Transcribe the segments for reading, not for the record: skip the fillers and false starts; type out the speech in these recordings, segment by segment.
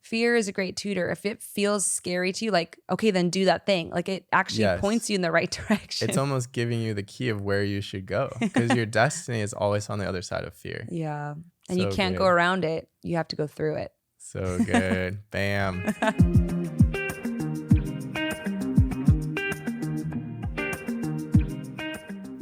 fear is a great tutor. If it feels scary to you, like, okay, then do that thing. Like it actually points you in the right direction. It's almost giving you the key of where you should go because your destiny is always on the other side of fear. Yeah. And you can't go around it. You have to go through it. So good. Bam.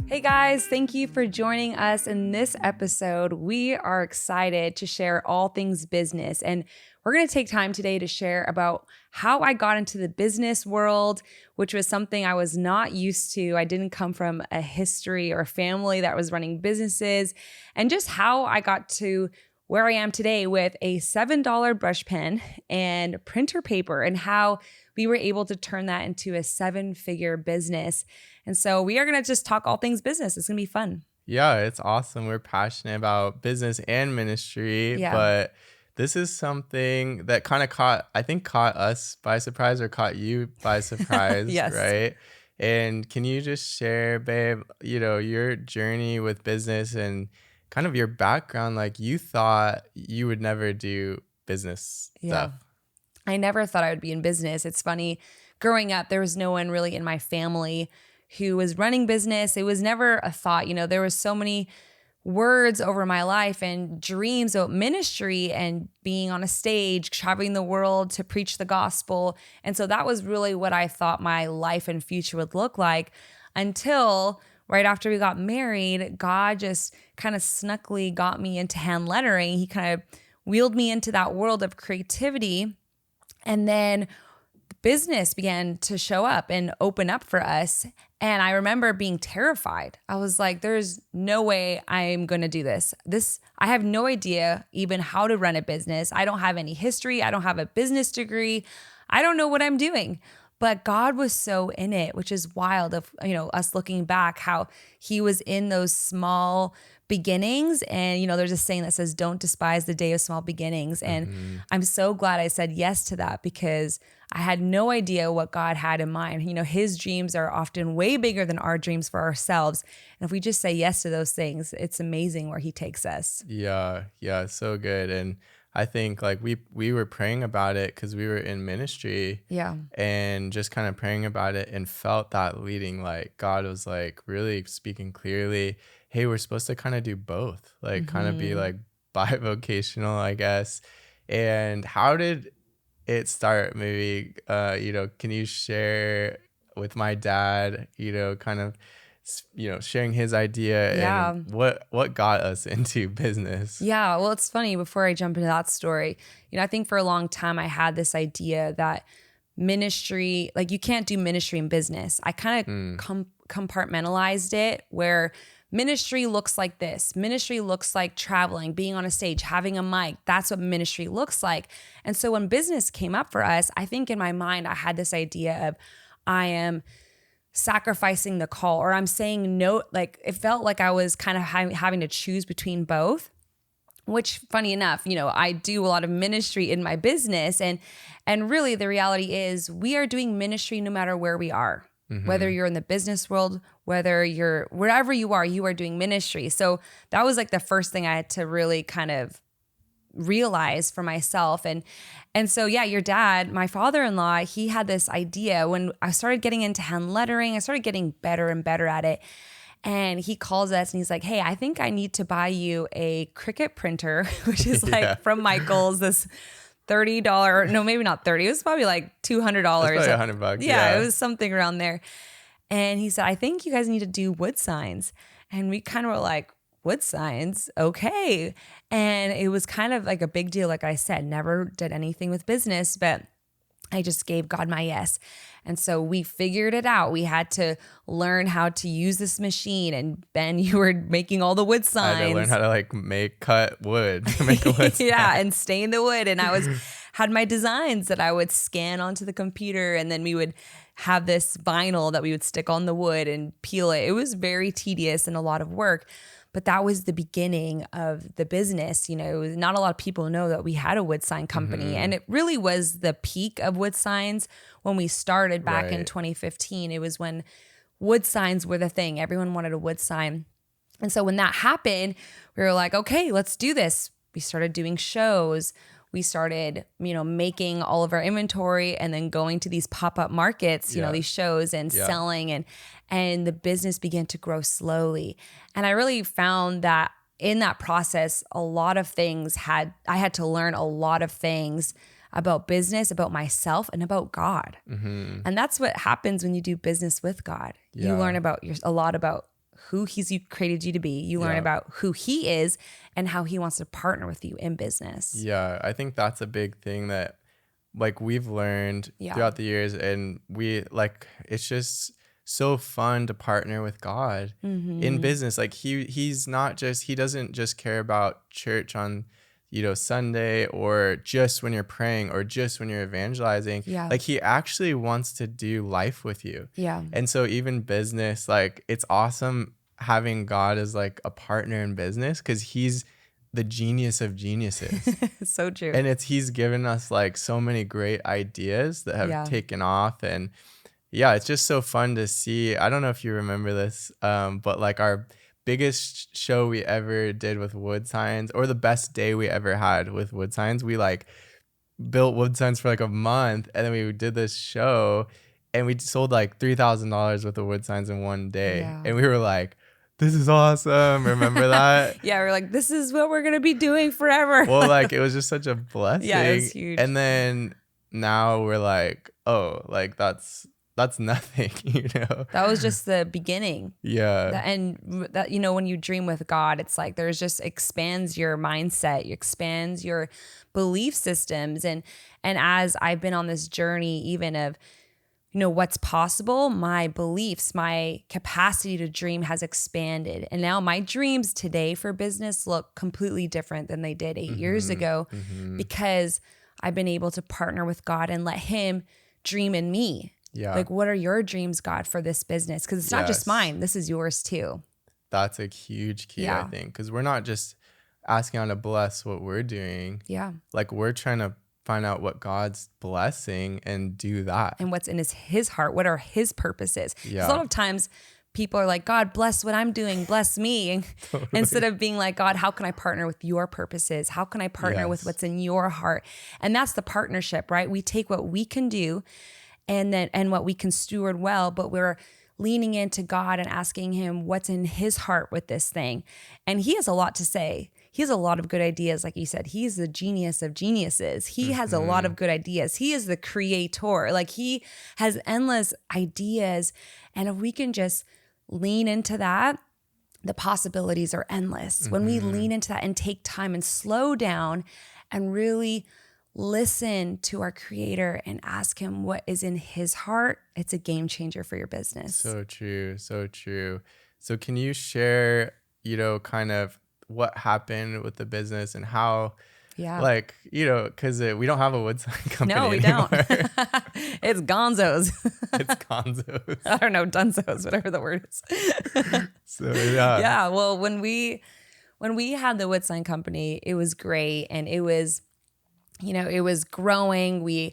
Hey guys, thank you for joining us in this episode. We are excited to share all things business, and we're going to take time today to share about how I got into the business world, which was something I was not used to. I didn't come from a history or a family that was running businesses, and just how I got to where I am today with a $7 brush pen and printer paper, and how we were able to turn that into a 7-figure business. And so we are going to just talk all things business. It's going to be fun. Yeah, it's awesome. We're passionate about business and ministry, but this is something that kind of caught us by surprise, or caught you by surprise, Yes. Right? And can you just share, babe, your journey with business and kind of your background? Like, you thought you would never do business stuff. I never thought I would be in business. It's funny, growing up, there was no one really in my family who was running business. It was never a thought. There was so many words over my life and dreams about ministry and being on a stage, traveling the world to preach the gospel. And so that was really what I thought my life and future would look like, until right after we got married, God just kind of snuckily got me into hand lettering. He kind of wheeled me into that world of creativity. And then business began to show up and open up for us. And I remember being terrified. I was like, there's no way I'm going to do this. I have no idea even how to run a business. I don't have any history. I don't have a business degree. I don't know what I'm doing. But God was so in it, which is wild of, us looking back, how he was in those small beginnings. And, there's a saying that says, don't despise the day of small beginnings. And I'm so glad I said yes to that, because I had no idea what God had in mind. His dreams are often way bigger than our dreams for ourselves. And if we just say yes to those things, it's amazing where he takes us. Yeah, so good. And I think like we were praying about it because we were in ministry, and just kind of praying about it, and felt that leading, like God was like really speaking clearly, hey, we're supposed to kind of do both, like kind of be like bivocational, I guess. And how did it start? Maybe, can you share with my dad, kind of, sharing his idea and what got us into business? Yeah, well, it's funny, before I jump into that story, I think for a long time I had this idea that ministry, like you can't do ministry in business. I kind of compartmentalized it, where ministry looks like this. Ministry looks like traveling, being on a stage, having a mic. That's what ministry looks like. And so when business came up for us, I think in my mind, I had this idea of, I am sacrificing the call, or I'm saying no. Like it felt like I was kind of having to choose between both, which, funny enough, I do a lot of ministry in my business. And really the reality is we are doing ministry no matter where we are. Whether you're in the business world, whether you're wherever you are doing ministry. So that was like the first thing I had to really kind of realize for myself. And so, your dad, my father-in-law, he had this idea when I started getting into hand lettering. I started getting better and better at it. And he calls us and he's like, hey, I think I need to buy you a Cricut printer, which is like from Michael's, this $30, no, maybe not 30. It was probably like $200. Probably $100. Yeah, it was something around there. And he said, I think you guys need to do wood signs. And we kind of were like, wood signs? Okay. And it was kind of like a big deal. Like I said, never did anything with business, but I just gave God my yes. And so we figured it out. We had to learn how to use this machine. And Ben, you were making all the wood signs. I had to learn how to cut wood, make a wood sign. And stain the wood. And I had my designs that I would scan onto the computer, and then we would have this vinyl that we would stick on the wood and peel it. It was very tedious and a lot of work. But that was the beginning of the business. Not a lot of people know that we had a wood sign company. And it really was the peak of wood signs when we started back in 2015. It was when wood signs were the thing. Everyone wanted a wood sign. And so when that happened, we were like, okay, let's do this. We started doing shows. we started, making all of our inventory and then going to these pop-up markets, these shows and selling, and the business began to grow slowly. And I really found that in that process, a lot of things I had to learn a lot of things about business, about myself, and about God. Mm-hmm. And that's what happens when you do business with God. Yeah. You learn a lot about who he's created you to be. You learn about who he is and how he wants to partner with you in business. Yeah, I think that's a big thing that like we've learned throughout the years, and it's just so fun to partner with God in business. Like he doesn't just care about church on Sunday, or just when you're praying, or just when you're evangelizing. Like he actually wants to do life with you. And so even business, like it's awesome having God as like a partner in business, because he's the genius of geniuses. So true. And he's given us like so many great ideas that have taken off. And it's just so fun to see. I don't know if you remember this, but like our biggest show we ever did with wood signs, or the best day we ever had with wood signs, we like built wood signs for like a month, and then we did this show, and we sold like $3,000 worth of wood signs in one day. And we were like, this is awesome. Remember that? We're like, this is what we're gonna be doing forever. Well, like it was just such a blessing. It was huge. And then now we're like, oh, like that's nothing, That was just the beginning. And that, when you dream with God, it's like there's just expands your mindset, expands your belief systems. And as I've been on this journey, even of, what's possible, my beliefs, my capacity to dream has expanded. And now my dreams today for business look completely different than they did 8 years ago, because I've been able to partner with God and let him dream in me. Like, what are your dreams, God, for this business? Because it's not just mine. This is yours too. That's a huge key, I think, because we're not just asking God to bless what we're doing. Like we're trying to find out what God's blessing and do that. And what's in his heart. What are his purposes? A lot of times people are like, God, bless what I'm doing. Bless me. Instead of being like, God, how can I partner with your purposes? How can I partner with what's in your heart? And that's the partnership, right? We take what we can do and what we can steward well, but we're leaning into God and asking him what's in his heart with this thing. And he has a lot to say. He has a lot of good ideas. Like you said, he's the genius of geniuses. He has a lot of good ideas. He is the creator. Like he has endless ideas. And if we can just lean into that, the possibilities are endless. When we lean into that and take time and slow down and really listen to our creator and ask him what is in his heart, it's a game changer for your business. So true. So true. So can you share, kind of what happened with the business and how, like, because we don't have a wood sign company No, we anymore. don't. It's gonzos. It's gonzos. I don't know, dunzos, whatever the word is. So, Well, when we had the wood sign company, it was great. And it was, it was growing. We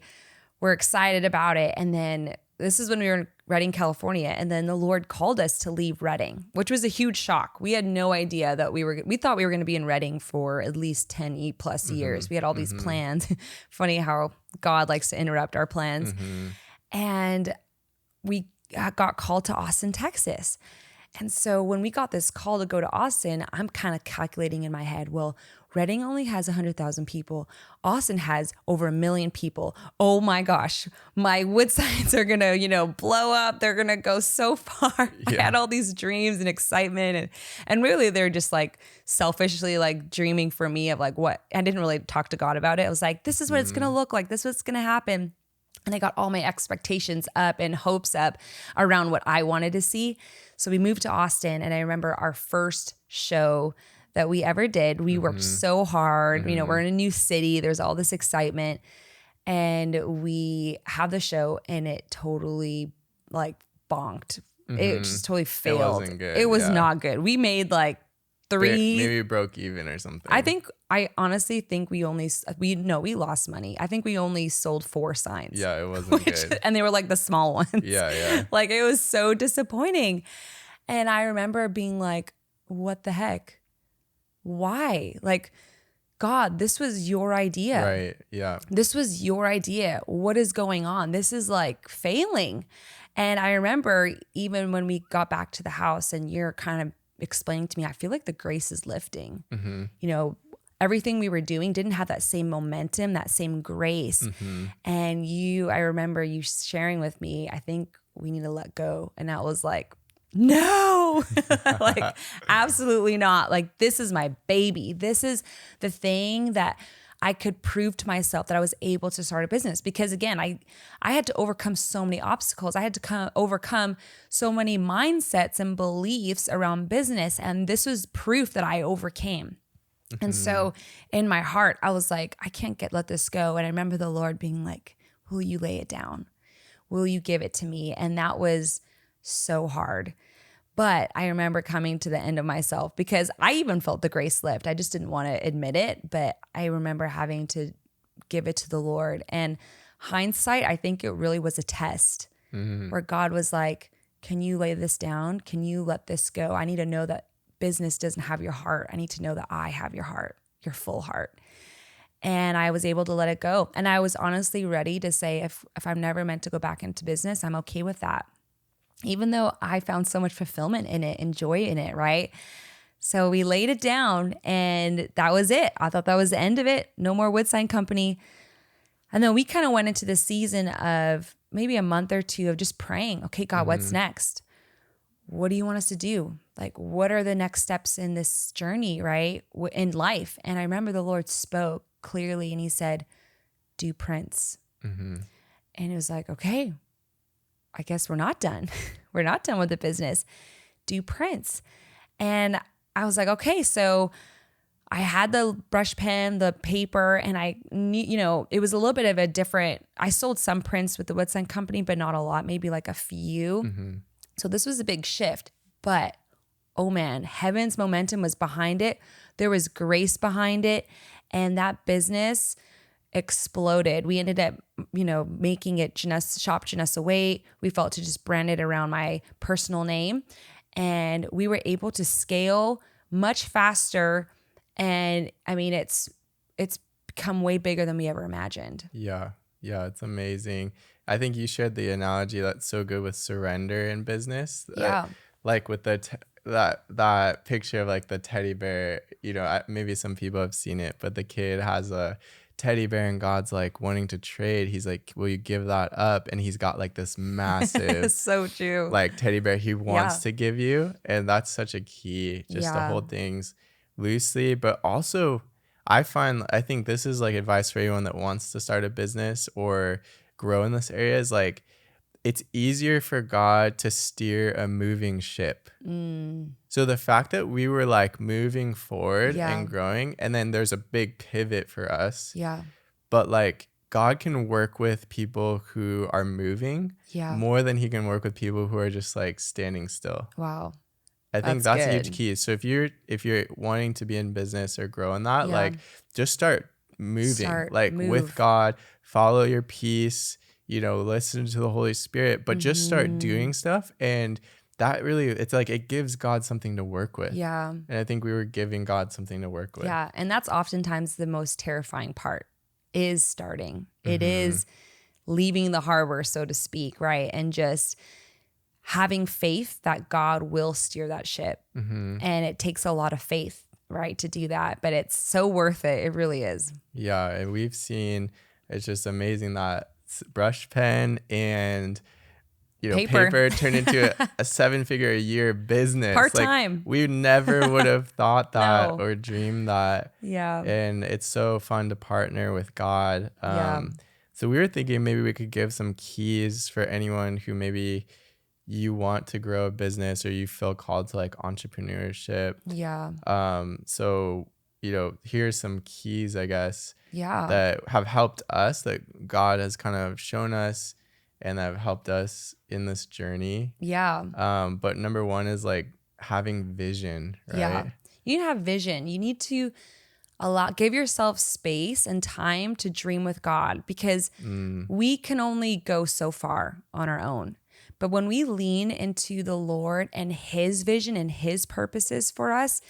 were excited about it. And then this is when we were in Redding, California. And then the Lord called us to leave Redding, which was a huge shock. We had no idea that we thought we were going to be in Redding for at least 10 plus years. We had all these plans. Funny how God likes to interrupt our plans. And we got called to Austin, Texas. And so when we got this call to go to Austin, I'm kind of calculating in my head, well, Redding only has 100,000 people. Austin has over 1 million people. Oh my gosh, my wood signs are gonna, blow up. They're gonna go so far. I had all these dreams and excitement, and really they're just like selfishly like dreaming for me of like what. I didn't really talk to God about it. I was like, this is what it's gonna look like. This is what's gonna happen. And I got all my expectations up and hopes up around what I wanted to see. So we moved to Austin, and I remember our first show that we ever did. We worked so hard. We're in a new city. There's all this excitement. And we have the show, and it totally like bonked. It just totally failed. It wasn't good. It was not good. We made like maybe broke even or something. I honestly think we lost money. I think we only sold 4 signs. Yeah, it wasn't good. And they were like the small ones. Yeah. Like it was so disappointing. And I remember being like, what the heck? Why? Like God, this was your idea. Right. Yeah. This was your idea. What is going on? This is like failing. And I remember even when we got back to the house and you're kind of explaining to me, I feel like the grace is lifting. Mm-hmm. You know, everything we were doing didn't have that same momentum, that same grace. Mm-hmm. And I remember you sharing with me, I think we need to let go. And I was like, no, like absolutely not. Like, this is my baby. This is the thing that I could prove to myself that I was able to start a business. Because again, I had to overcome so many obstacles. I had to overcome so many mindsets and beliefs around business. And this was proof that I overcame. Mm-hmm. And so in my heart, I was like, I can't let this go. And I remember the Lord being like, will you lay it down? Will you give it to me? And that was so hard. But I remember coming to the end of myself because I even felt the grace lift. I just didn't want to admit it, but I remember having to give it to the Lord. And hindsight, I think it really was a test where God was like, can you lay this down? Can you let this go? I need to know that business doesn't have your heart. I need to know that I have your heart, your full heart. And I was able to let it go. And I was honestly ready to say, if I'm never meant to go back into business, I'm okay with that. Even though I found so much fulfillment in it and joy in it, right? So we laid it down and that was it. I thought that was the end of it. No more wood sign company. And then we kind of went into this season of maybe a month or two of just praying, okay, God, what's next? What do you want us to do? Like, what are the next steps in this journey, right? In life. And I remember the Lord spoke clearly and he said, do prints. And it was like, okay, I guess we're not done. We're not done with the business. Do prints. And I was like, okay, so I had the brush pen, the paper, and I knew, it was a little bit of a different, I sold some prints with the wood sign company, but not a lot, maybe like a few. So this was a big shift, but oh man, heaven's momentum was behind it. There was grace behind it. And that business exploded. We ended up, making it Shop Janessa Wait. We felt to just brand it around my personal name. And we were able to scale much faster. And I mean, it's become way bigger than we ever imagined. Yeah. Yeah. It's amazing. I think you shared the analogy that's so good with surrender in business. Yeah. Like with that picture of like the teddy bear, maybe some people have seen it, but the kid has a teddy bear and God's like wanting to trade. He's like, will you give that up? And he's got like this massive so true, like teddy bear he wants to give you. And that's such a key just to hold things loosely. But also I think this is like advice for anyone that wants to start a business or grow in this area is like, it's easier for God to steer a moving ship. So the fact that we were like moving forward and growing, and then there's a big pivot for us. Yeah. But like God can work with people who are moving more than he can work with people who are just like standing still. Wow. I think that's a huge key. So if you're wanting to be in business or grow in that, like just start moving, move with God, follow your peace, listen to the Holy Spirit, but just start doing stuff. And that really, it's like, it gives God something to work with. Yeah. And I think we were giving God something to work with. Yeah. And that's oftentimes the most terrifying part is starting. It is leaving the harbor, so to speak, right? And just having faith that God will steer that ship. And it takes a lot of faith, right, to do that. But it's so worth it. It really is. Yeah. And we've seen, it's just amazing that brush pen and paper turned into a 7-figure a year business part-time. Like, we never would have thought that or dreamed that. And it's so fun to partner with God. So we were thinking maybe we could give some keys for anyone who maybe you want to grow a business or you feel called to like entrepreneurship. So here's some keys, I guess, that have helped us, that God has kind of shown us and that have helped us in this journey. But number one is like having vision, right? You need to have vision. You need to give yourself space and time to dream with God, because we can only go so far on our own. But when we lean into the Lord and his vision and his purposes for us,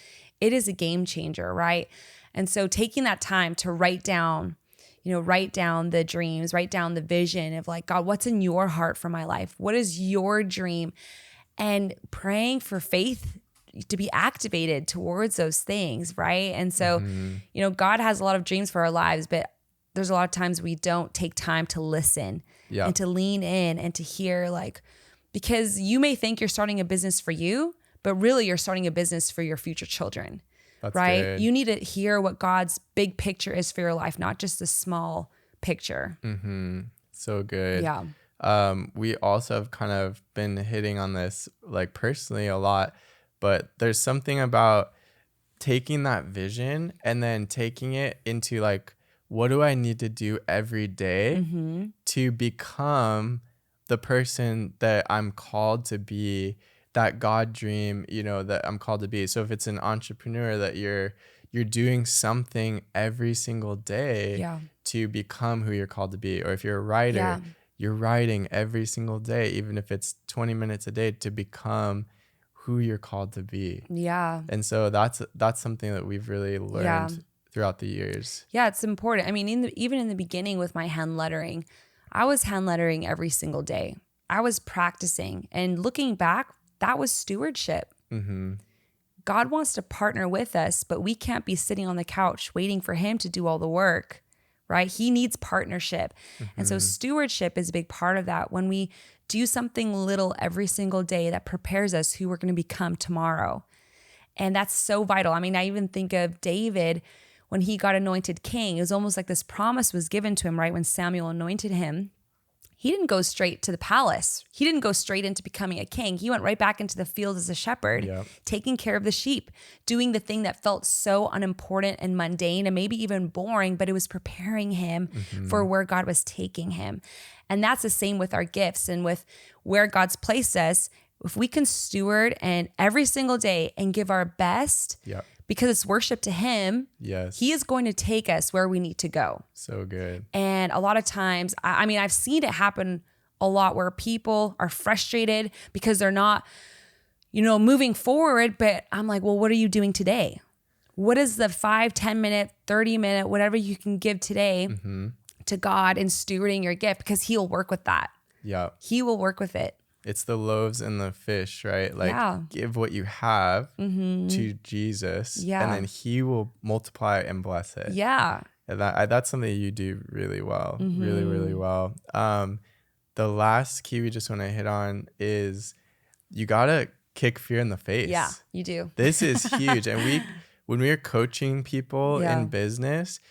it is a game changer, right? And so taking that time to write down the dreams, write down the vision of like, God, what's in your heart for my life? What is your dream? And praying for faith to be activated towards those things, right? And so, God has a lot of dreams for our lives, but there's a lot of times we don't take time to listen and to lean in and to hear, like, because you may think you're starting a business for you, but really you're starting a business for your future children. That's right. Good. You need to hear what God's big picture is for your life, not just the small picture. So good. Yeah. We also have kind of been hitting on this like personally a lot, but there's something about taking that vision and then taking it into like, what do I need to do every day to become the person that I'm called to be, that God dream, that I'm called to be. So if it's an entrepreneur, that you're doing something every single day to become who you're called to be. Or if you're a writer, you're writing every single day, even if it's 20 minutes a day, to become who you're called to be. Yeah. And so that's something that we've really learned throughout the years. Yeah, it's important. I mean, even in the beginning with my hand lettering, I was hand lettering every single day. I was practicing, and looking back, that was stewardship. God wants to partner with us, but we can't be sitting on the couch waiting for him to do all the work, right? He needs partnership. And so stewardship is a big part of that. When we do something little every single day that prepares us who we're going to become tomorrow. And that's so vital. I mean, I even think of David when he got anointed king. It was almost like this promise was given to him, right? When Samuel anointed him, he didn't go straight to the palace. He didn't go straight into becoming a king. He went right back into the field as a shepherd, taking care of the sheep, doing the thing that felt so unimportant and mundane and maybe even boring, but it was preparing him for where God was taking him. And that's the same with our gifts and with where God's placed us. If we can steward and every single day and give our best, because it's worship to him, he is going to take us where we need to go. So good. And a lot of times, I mean, I've seen it happen a lot where people are frustrated because they're not, moving forward. But I'm like, well, what are you doing today? What is the 5, 10 minute, 30 minute, whatever you can give today to God in stewarding your gift? Because he'll work with that. Yeah. He will work with it. It's the loaves and the fish, right? Like give what you have to Jesus and then he will multiply and bless it. Yeah. And that's something you do really well, really, really well. The last key we just want to hit on is you got to kick fear in the face. Yeah, you do. This is huge. And when we are coaching people in business,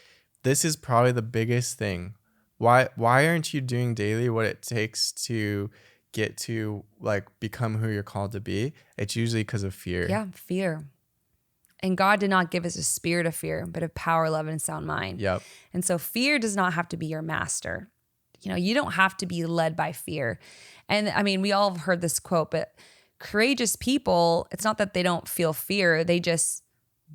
this is probably the biggest thing. Why aren't you doing daily what it takes to get to like become who you're called to be? It's usually because of fear. Yeah, fear. And God did not give us a spirit of fear, but of power, love, and sound mind. Yep. And so fear does not have to be your master. You don't have to be led by fear. And I mean, we all have heard this quote, but courageous people, it's not that they don't feel fear. They just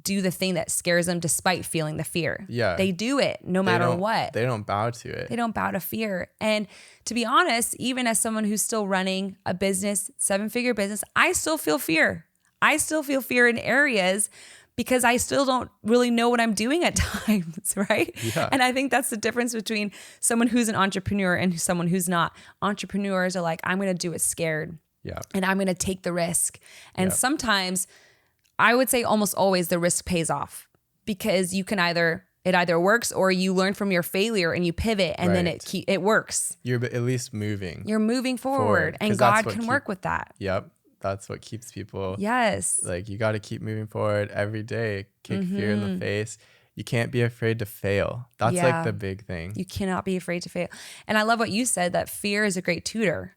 do the thing that scares them despite feeling the fear. Yeah. They do it no matter what. They don't bow to it. They don't bow to fear. And to be honest, even as someone who's still running a business, 7-figure business, I still feel fear. I still feel fear in areas because I still don't really know what I'm doing at times, right? Yeah. And I think that's the difference between someone who's an entrepreneur and someone who's not. Entrepreneurs are like, I'm going to do it scared. Yeah. And I'm going to take the risk. And sometimes, I would say almost always the risk pays off because you can it either works or you learn from your failure and you pivot and then it works. You're at least moving. You're moving forward and God can work with that. Yep. That's what keeps people. Yes. Like you got to keep moving forward every day. Kick fear in the face. You can't be afraid to fail. That's like the big thing. You cannot be afraid to fail. And I love what you said, that fear is a great tutor.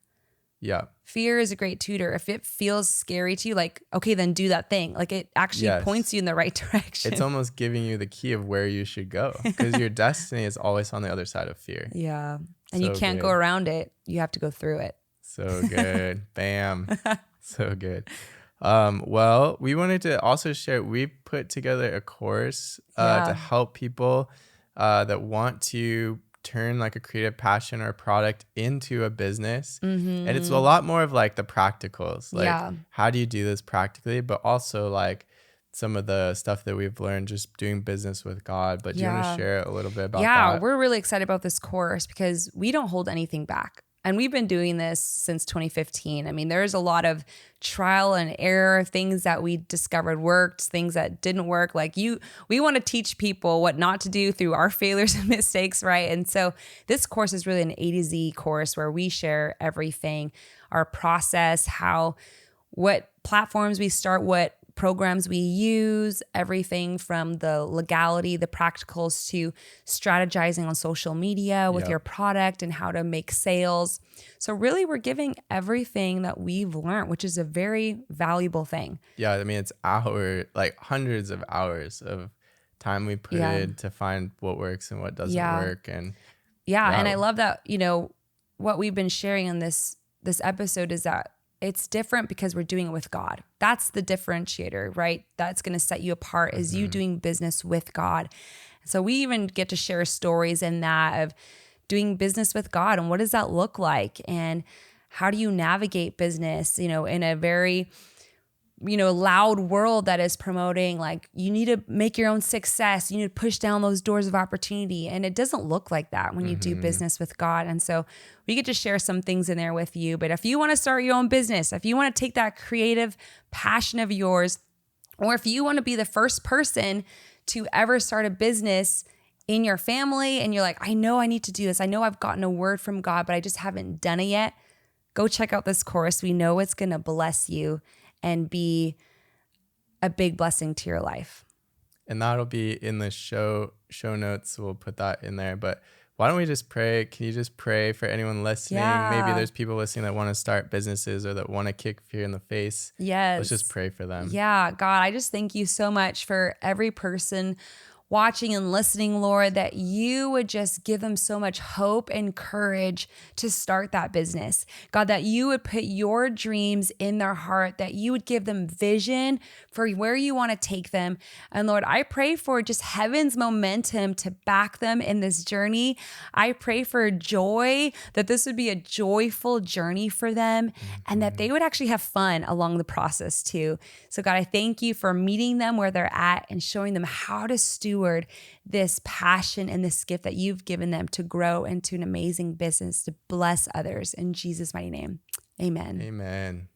Yeah. Fear is a great tutor. If it feels scary to you, like, okay, then do that thing. Like it actually points you in the right direction. It's almost giving you the key of where you should go because your destiny is always on the other side of fear. Yeah. And you can't go around it. You have to go through it. So good. Bam. So good. Well, we wanted to also share, we put together a course to help people that want to turn like a creative passion or product into a business. And it's a lot more of like the practicals, like how do you do this practically, but also like some of the stuff that we've learned just doing business with God. But do you want to Yeah. share a little bit about Yeah, that? we're really excited about this course because we don't hold anything back. And we've been doing this since 2015. I mean, there's a lot of trial and error, things that we discovered worked, things that didn't work. We want to teach people what not to do through our failures and mistakes, right? And so this course is really an A to Z course where we share everything, our process, what platforms we start, what programs we use, everything from the legality, the practicals to strategizing on social media with Yep. your product and how to make sales. So really we're giving everything that we've learned, which is a very valuable thing. Yeah, I mean, it's like hundreds of hours of time we put Yeah. in to find what works and what doesn't Yeah. work. And Yeah. And yeah, I love that, what we've been sharing in this episode is that it's different because we're doing it with God. That's the differentiator, right? That's going to set you apart is you doing business with God. So we even get to share stories in that of doing business with God and what does that look like? And how do you navigate business, in a very loud world that is promoting like you need to make your own success. You need to push down those doors of opportunity. And it doesn't look like that when you do business with God. And so we get to share some things in there with you. But if you want to start your own business, if you want to take that creative passion of yours, or if you want to be the first person to ever start a business in your family and you're like, I know I need to do this. I know I've gotten a word from God, but I just haven't done it yet. Go check out this course. We know it's going to bless you and be a big blessing to your life. And that'll be in the show notes. We'll put that in there. But why don't we just pray? Can you just pray for anyone listening? Yeah. Maybe there's people listening that want to start businesses or that want to kick fear in the face. Yes. Let's just pray for them. Yeah, God, I just thank you so much for every person watching and listening, Lord, that you would just give them so much hope and courage to start that business. God, that you would put your dreams in their heart, that you would give them vision for where you want to take them. And Lord, I pray for just heaven's momentum to back them in this journey. I pray for joy, that this would be a joyful journey for them and that they would actually have fun along the process too. So God, I thank you for meeting them where they're at and showing them how to steward this passion and this gift that you've given them to grow into an amazing business to bless others. In Jesus' mighty name, amen. Amen.